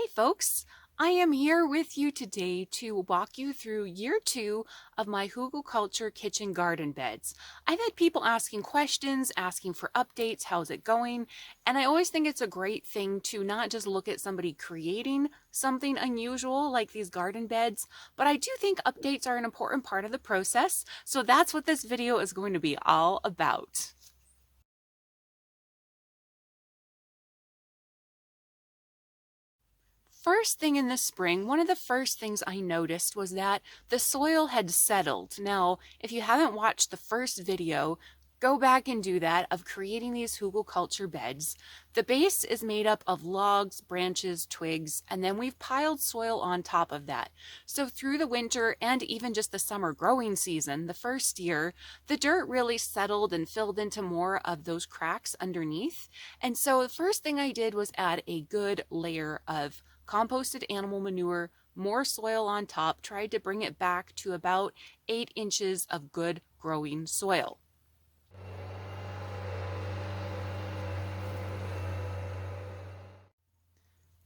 Hey folks, I am here with you today to walk you through year 2 of my Hugelkultur kitchen garden beds. I've had people asking questions, asking for updates, how's it going? And I always think it's a great thing to not just look at somebody creating something unusual like these garden beds, but I do think updates are an important part of the process. So that's what this video is going to be all about. First thing in the spring, one of the first things I noticed was that the soil had settled. Now, if you haven't watched the first video, go back and do that of creating these Hugelkultur beds. The base is made up of logs, branches, twigs, and then we've piled soil on top of that. So through the winter and even just the summer growing season, the first year, the dirt really settled and filled into more of those cracks underneath. And so the first thing I did was add a good layer of composted animal manure, more soil on top, tried to bring it back to about 8 inches of good growing soil.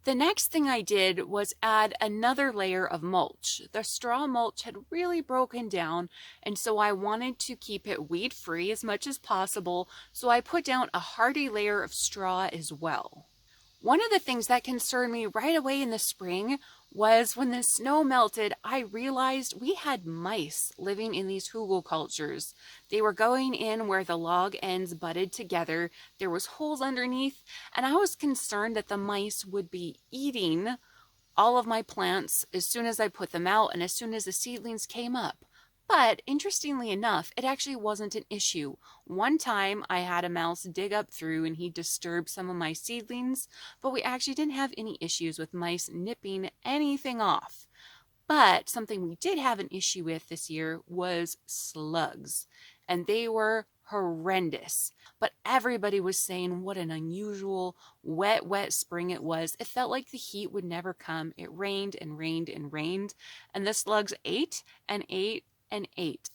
The next thing I did was add another layer of mulch. The straw mulch had really broken down, and so I wanted to keep it weed-free as much as possible, so I put down a hardy layer of straw as well. One of the things that concerned me right away in the spring was when the snow melted, I realized we had mice living in these Hugelkulturs. They were going in where the log ends butted together. There was holes underneath, and I was concerned that the mice would be eating all of my plants as soon as I put them out and as soon as the seedlings came up. But interestingly enough, it actually wasn't an issue. One time I had a mouse dig up through and he disturbed some of my seedlings, but we actually didn't have any issues with mice nipping anything off. But something we did have an issue with this year was slugs, and they were horrendous. But everybody was saying what an unusual, wet spring it was. It felt like the heat would never come. It rained and rained and rained, and the slugs ate and ate and ate.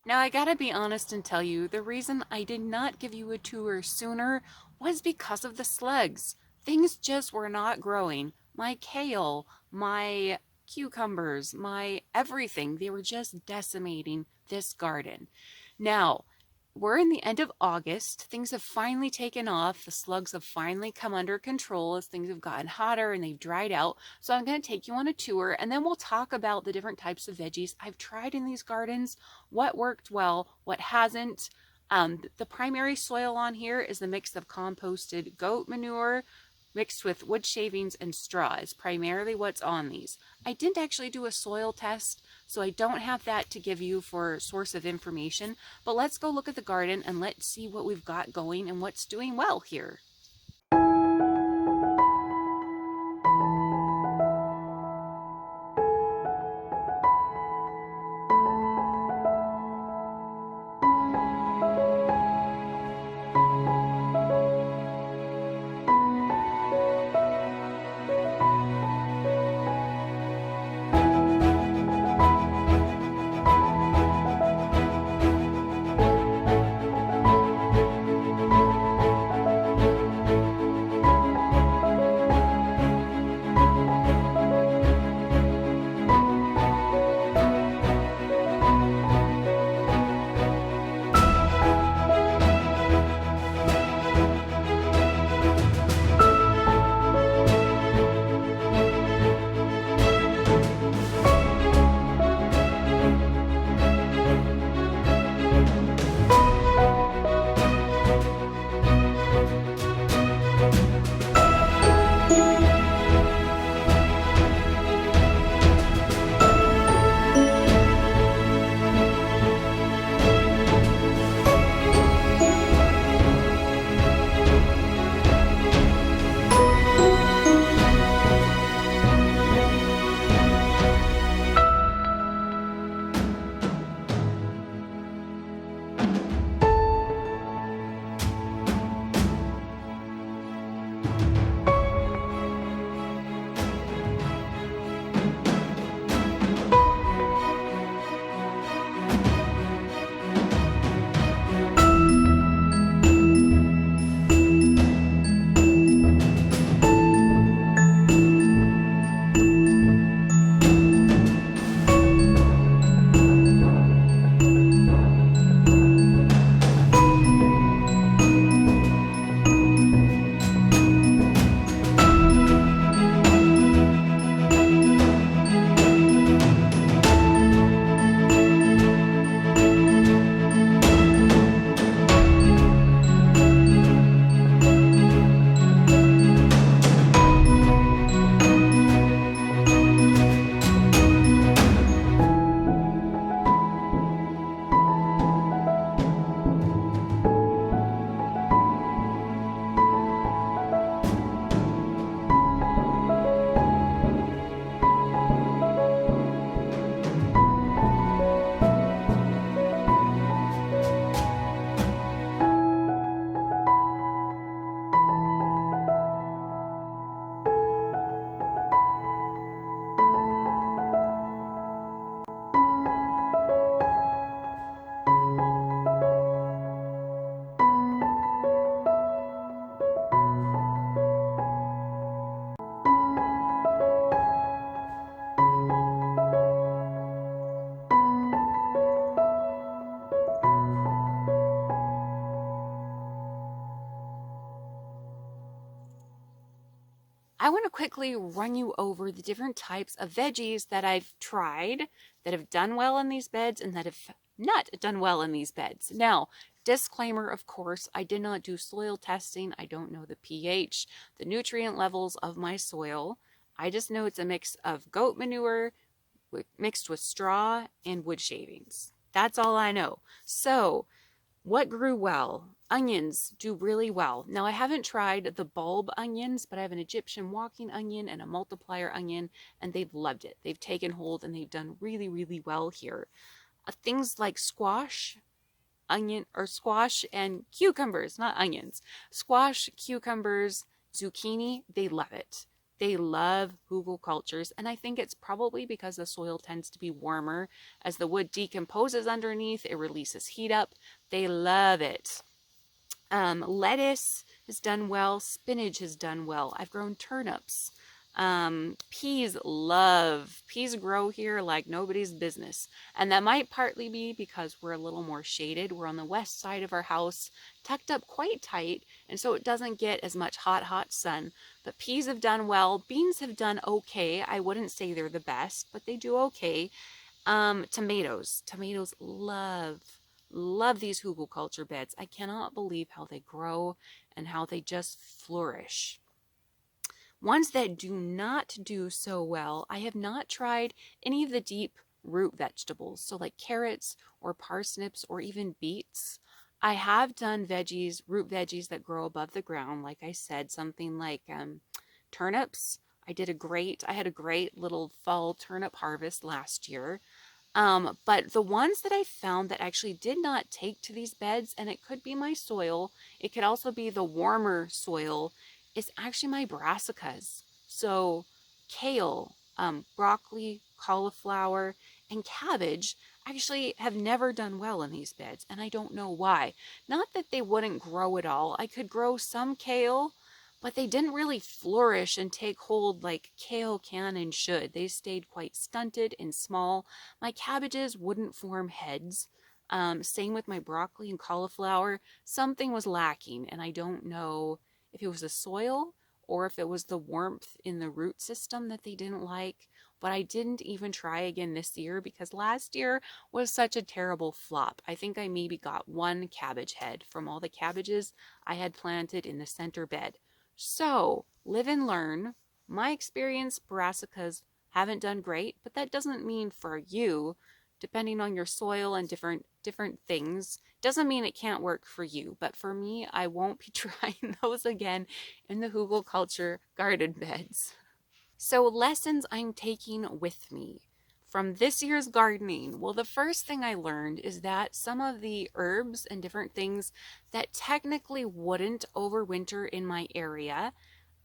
Now I gotta be honest and tell you, the reason I did not give you a tour sooner was because of the slugs. Things just were not growing. My kale, my cucumbers, my everything, they were just decimating this garden. Now, we're in the end of August. Things have finally taken off. The slugs have finally come under control as things have gotten hotter and they've dried out. So I'm going to take you on a tour and then we'll talk about the different types of veggies I've tried in these gardens, what worked well, what hasn't. The primary soil on here is the mix of composted goat manure mixed with wood shavings and straw is primarily what's on these. I didn't actually do a soil test, so I don't have that to give you for source of information, but let's go look at the garden and let's see what we've got going and what's doing well here. quickly run you over the different types of veggies that I've tried that have done well in these beds and that have not done well in these beds. Now, disclaimer, of course, I did not do soil testing. I don't know the pH, the nutrient levels of my soil. I just know it's a mix of goat manure mixed with straw and wood shavings. That's all I know. So, what grew well? Onions do really well. Now, I haven't tried the bulb onions, but I have an Egyptian walking onion and a multiplier onion, and they've loved it. They've taken hold and they've done really, really well here. Things like squash, onion, or squash and cucumbers, not onions. Squash, cucumbers, zucchini, they love it. They love hugelkulturs, and I think it's probably because the soil tends to be warmer. As the wood decomposes underneath, it releases heat up. They love it. Lettuce has done well. Spinach has done well. I've grown turnips. Peas grow here like nobody's business. And that might partly be because we're a little more shaded. We're on the west side of our house, tucked up quite tight, and so it doesn't get as much hot sun. But peas have done well. Beans have done okay. I wouldn't say they're the best, but they do okay. Tomatoes love these hugelkultur beds. I cannot believe how they grow and how they just flourish. Ones that do not do so well, I have not tried any of the deep root vegetables, so like carrots or parsnips or even beets. I have done root veggies that grow above the ground, like I said, something like turnips. I had a great little fall turnip harvest last year. But the ones that I found that actually did not take to these beds, and it could be my soil, it could also be the warmer soil, is actually my brassicas. So kale, broccoli, cauliflower, and cabbage actually have never done well in these beds, and I don't know why. Not that they wouldn't grow at all. I could grow some kale, but they didn't really flourish and take hold like kale can and should. They stayed quite stunted and small. My cabbages wouldn't form heads. Same with my broccoli and cauliflower. Something was lacking, and I don't know if it was the soil or if it was the warmth in the root system that they didn't like. But I didn't even try again this year because last year was such a terrible flop. I think I maybe got one cabbage head from all the cabbages I had planted in the center bed. So, live and learn. My experience, brassicas haven't done great, but that doesn't mean for you, depending on your soil and different things, doesn't mean it can't work for you. But for me, I won't be trying those again in the hugelkultur garden beds. So, lessons I'm taking with me from this year's gardening. Well, the first thing I learned is that some of the herbs and different things that technically wouldn't overwinter in my area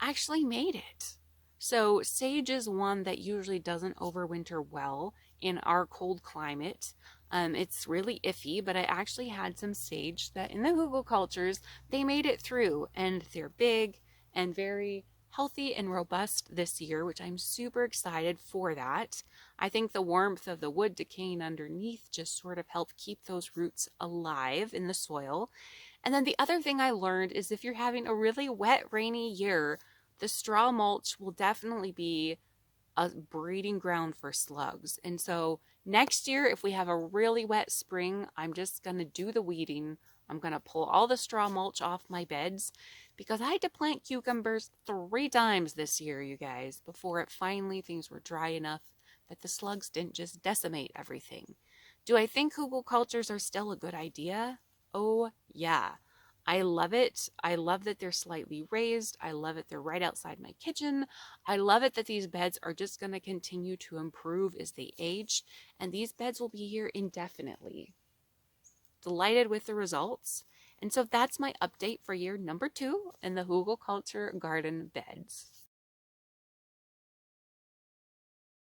actually made it. So sage is one that usually doesn't overwinter well in our cold climate. It's really iffy, but I actually had some sage that in the hugelkulturs, they made it through, and they're big and very healthy and robust this year, which I'm super excited for that. I think the warmth of the wood decaying underneath just sort of helped keep those roots alive in the soil. And then the other thing I learned is if you're having a really wet, rainy year, the straw mulch will definitely be a breeding ground for slugs. And so next year, if we have a really wet spring, I'm just going to do the weeding. I'm going to pull all the straw mulch off my beds because I had to plant cucumbers 3 times this year, you guys, before things were dry enough that the slugs didn't just decimate everything. Do I think hugelkulturs are still a good idea? Oh, yeah. I love it. I love that they're slightly raised. I love it. They're right outside my kitchen. I love it that these beds are just going to continue to improve as they age, and these beds will be here indefinitely. Delighted with the results. And so that's my update for year number 2 in the Hugelkultur garden beds.